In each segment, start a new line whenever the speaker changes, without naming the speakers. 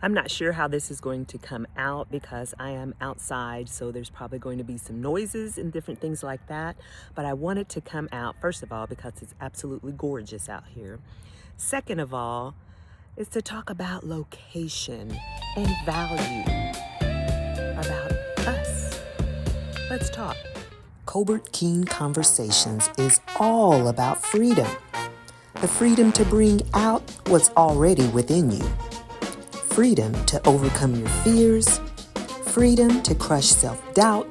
I'm not sure how this is going to come out because I am outside, so there's probably going to be some noises and different things like that. But I want it to come out, first of all, because it's absolutely gorgeous out here. Second of all, is to talk about location and value, about us. Let's talk. Colbert Kean Conversations is all about freedom. The freedom to bring out what's already within you. Freedom to overcome your fears, freedom to crush self-doubt,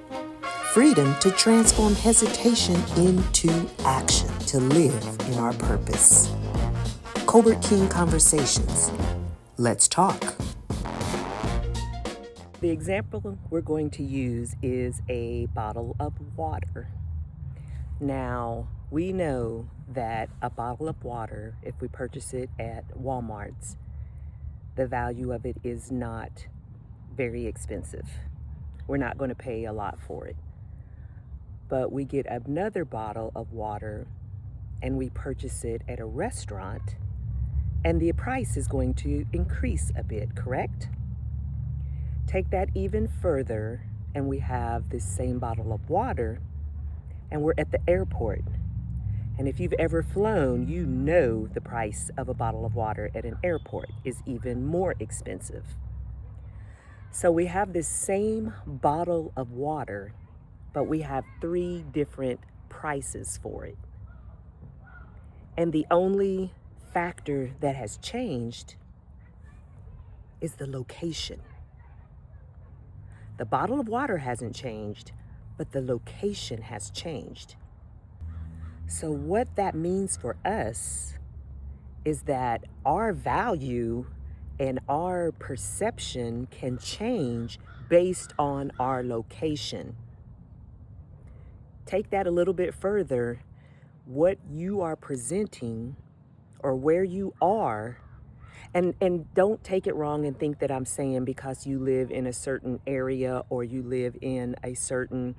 freedom to transform hesitation into action, to live in our purpose. Colbert Kean Conversations. Let's talk. The example we're going to use is a bottle of water. Now, we know that a bottle of water, if we purchase it at Walmart's, the value of it is not very expensive. We're not going to pay a lot for it. But we get another bottle of water and we purchase it at a restaurant, and the price is going to increase a bit, correct? Take that even further, and we have this same bottle of water and we're at the airport. And if you've ever flown, you know the price of a bottle of water at an airport is even more expensive. So we have this same bottle of water, but we have 3 different prices for it. And the only factor that has changed is the location. The bottle of water hasn't changed, but the location has changed. So what that means for us is that our value and our perception can change based on our location. Take that a little bit further. What you are presenting or where you are, and don't take it wrong and think that I'm saying because you live in a certain area or you live in a certain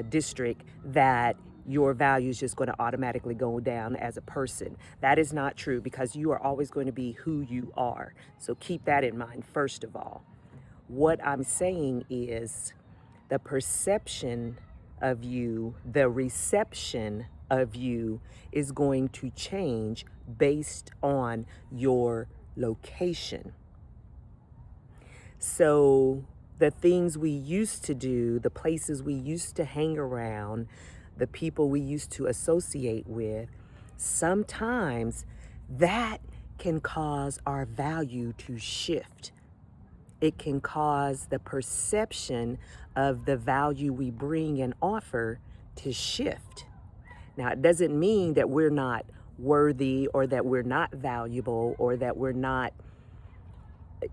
district that your value is just going to automatically go down as a person. That is not true, because you are always going to be who you are. So keep that in mind, first of all. What I'm saying is the perception of you, the reception of you is going to change based on your location. So the things we used to do, the places we used to hang around, the people we used to associate with, sometimes that can cause our value to shift. It can cause the perception of the value we bring and offer to shift. Now, it doesn't mean that we're not worthy or that we're not valuable or that we're not,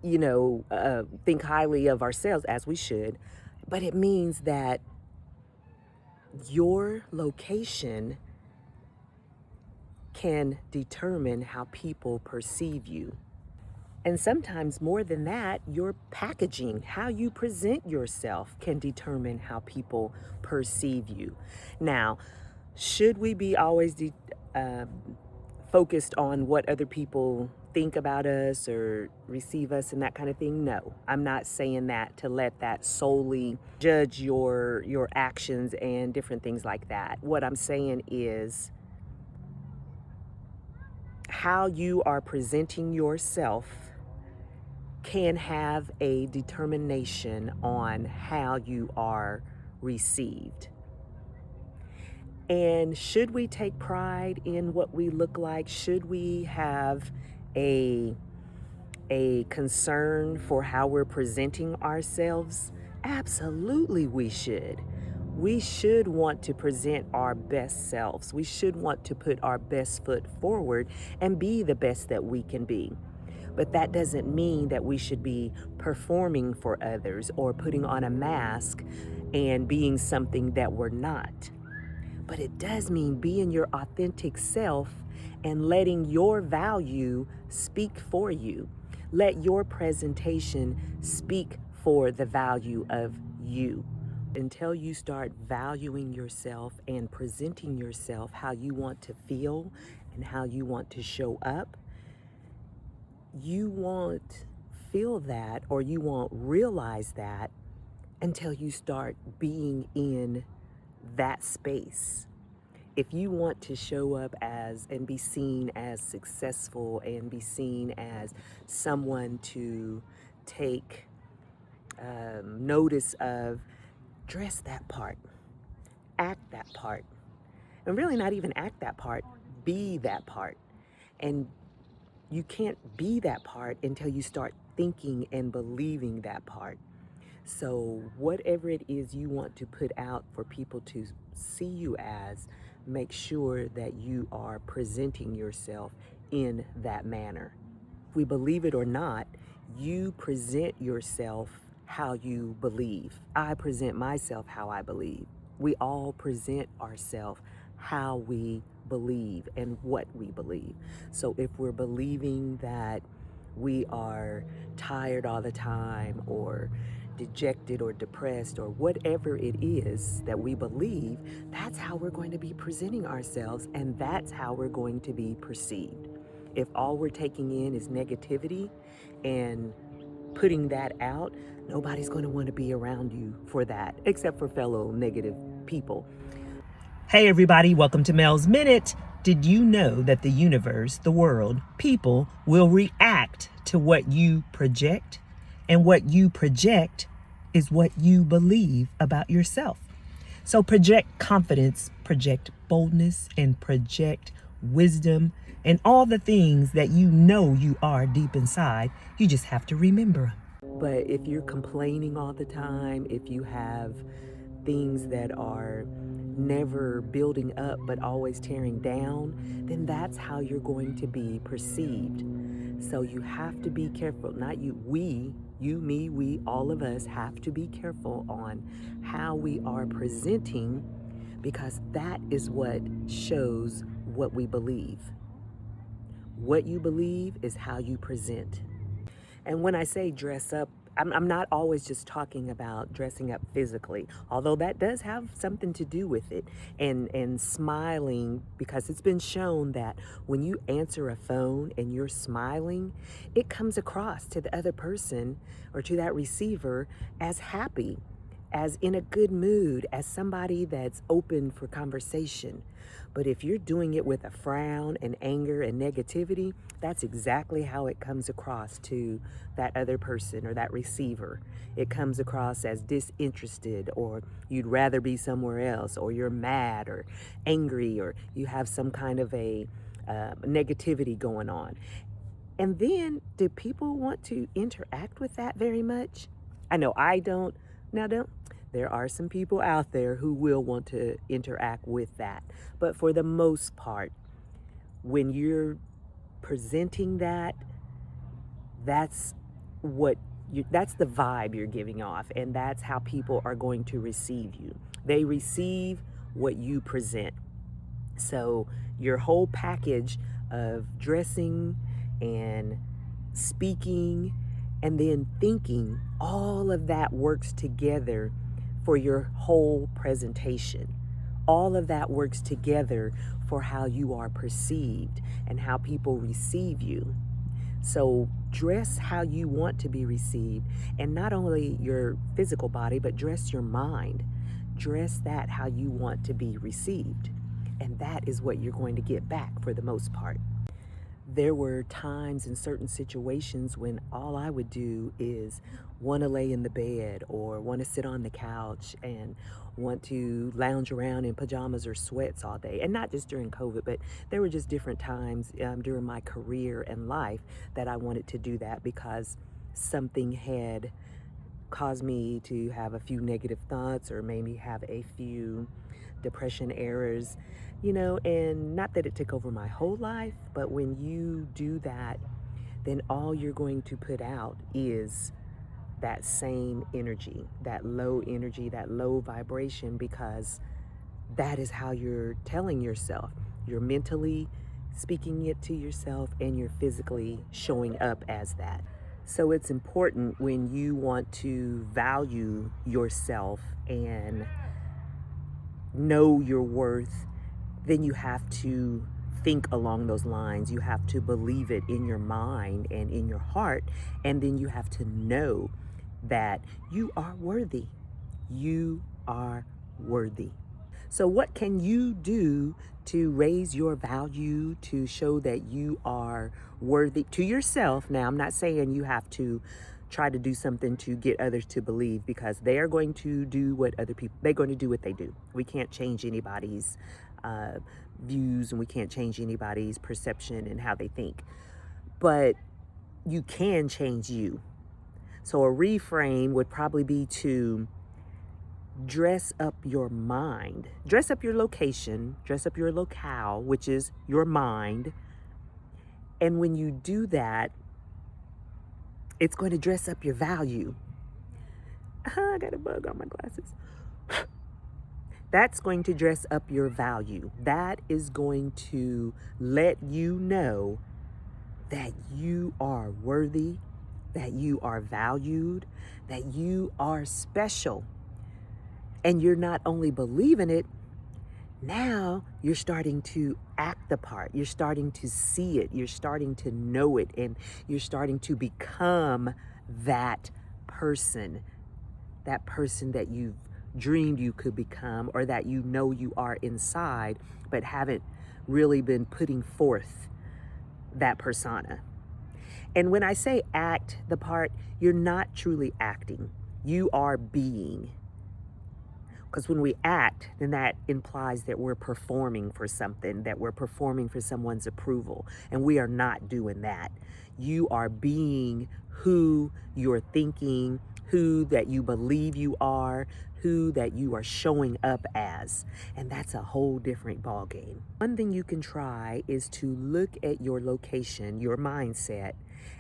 think highly of ourselves, as we should, but it means that your location can determine how people perceive you. And sometimes more than that, your packaging, how you present yourself, can determine how people perceive you. Now, should we be always focused on what other people think about us or receive us and that kind of thing? No, I'm not saying that to let that solely judge your actions and different things like that. What I'm saying is how you are presenting yourself can have a determination on how you are received. And should we take pride in what we look like? Should we have a concern for how we're presenting ourselves? Absolutely, we should. We should want to present our best selves. We should want to put our best foot forward and be the best that we can be. But that doesn't mean that we should be performing for others or putting on a mask and being something that we're not. But it does mean being your authentic self and letting your value speak for you. Let your presentation speak for the value of you. Until you start valuing yourself and presenting yourself how you want to feel and how you want to show up, you won't feel that or you won't realize that until you start being in that space. If you want to show up as and be seen as successful and be seen as someone to take notice of, dress that part, act that part, and really not even act that part, be that part. And you can't be that part until you start thinking and believing that part. So whatever it is you want to put out for people to see you as, make sure that you are presenting yourself in that manner. If we believe it or not, you present yourself how you believe. I present myself how I believe. We all present ourselves how we believe and what we believe. So if we're believing that we are tired all the time or dejected or depressed or whatever it is that we believe, that's how we're going to be presenting ourselves and that's how we're going to be perceived. If all we're taking in is negativity and putting that out, nobody's going to want to be around you for that, except for fellow negative people.
Hey everybody, welcome to Mel's Minute. Did you know that the universe, the world, people will react to what you project? And what you project is what you believe about yourself. So project confidence, project boldness, and project wisdom and all the things that you know you are deep inside. You just have to remember them.
But if you're complaining all the time, if you have things that are never building up but always tearing down, then that's how you're going to be perceived. So you have to be careful. Not you, me, we, all of us have to be careful on how we are presenting, because that is what shows what we believe. What you believe is how you present. And when I say dress up, I'm not always just talking about dressing up physically, although that does have something to do with it. And smiling, because it's been shown that when you answer a phone and you're smiling, it comes across to the other person or to that receiver as happy, as in a good mood, as somebody that's open for conversation. But if you're doing it with a frown and anger and negativity, that's exactly how it comes across to that other person or that receiver. It comes across as disinterested, or you'd rather be somewhere else, or you're mad or angry, or you have some kind of a negativity going on. And then, do people want to interact with that very much? I know I don't. Now, there are some people out there who will want to interact with that. But for the most part, when you're presenting that, that's that's the vibe you're giving off, and that's how people are going to receive you. They receive what you present. So your whole package of dressing and speaking and then thinking, all of that works together for your whole presentation. All of that works together for how you are perceived and how people receive you. So dress how you want to be received, and not only your physical body, but dress your mind. Dress that how you want to be received. And that is what you're going to get back for the most part. There were times in certain situations when all I would do is want to lay in the bed or want to sit on the couch and want to lounge around in pajamas or sweats all day. And not just during COVID, but there were just different times during my career and life that I wanted to do that because something had caused me to have a few negative thoughts or maybe have a few depression errors, and not that it took over my whole life, but when you do that, then all you're going to put out is that same energy, that low vibration, because that is how you're telling yourself. You're mentally speaking it to yourself and you're physically showing up as that. So it's important when you want to value yourself and know your worth, then you have to think along those lines. You have to believe it in your mind and in your heart. And then you have to know that you are worthy. You are worthy. So, what can you do to raise your value, to show that you are worthy to yourself? Now, I'm not saying you have to try to do something to get others to believe, because they are going to do what they're going to do what they do. We can't change anybody's uh, views, and we can't change anybody's perception and how they think. But you can change you. So, a reframe would probably be to dress up your mind, dress up your location, dress up your locale, which is your mind. And when you do that, it's going to dress up your value. I got a bug on my glasses. That's going to dress up your value. That is going to let you know that you are worthy, that you are valued, that you are special. And you're not only believing it, now you're starting to act the part. You're starting to see it. You're starting to know it. And you're starting to become that person that you've dreamed you could become, or that you know you are inside, but haven't really been putting forth that persona. And when I say act the part, you're not truly acting. You are being. Because when we act, then that implies that we're performing for something, that we're performing for someone's approval. And we are not doing that. You are being who you're thinking, who that you believe you are, who that you are showing up as. And that's a whole different ballgame. One thing you can try is to look at your location, your mindset,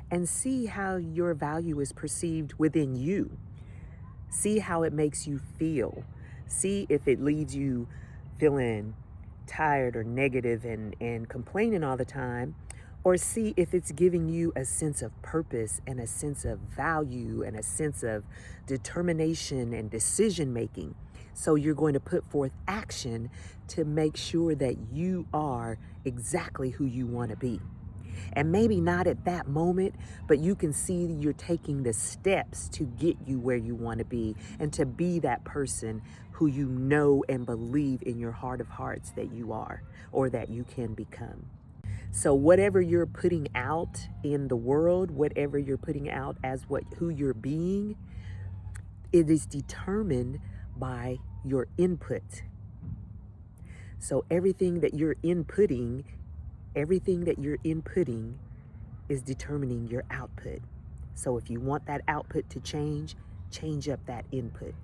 and see how your value is perceived within you. See how it makes you feel. See if it leaves you feeling tired or negative and complaining all the time, or see if it's giving you a sense of purpose and a sense of value and a sense of determination and decision making. So you're going to put forth action to make sure that you are exactly who you want to be. And maybe not at that moment, but you can see you're taking the steps to get you where you want to be, and to be that person who you know and believe in your heart of hearts that you are, or that you can become. So whatever you're putting out in the world, whatever you're putting out as who you're being, it is determined by your input. So everything that you're inputting is determining your output. So if you want that output to change up that input.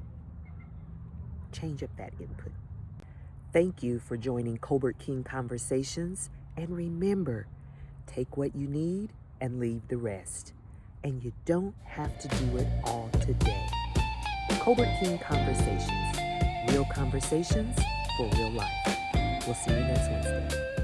Change up that input. Thank you for joining Colbert Kean Conversations. And remember, take what you need and leave the rest. And you don't have to do it all today. Colbert Kean Conversations. Real conversations for real life. We'll see you next Wednesday.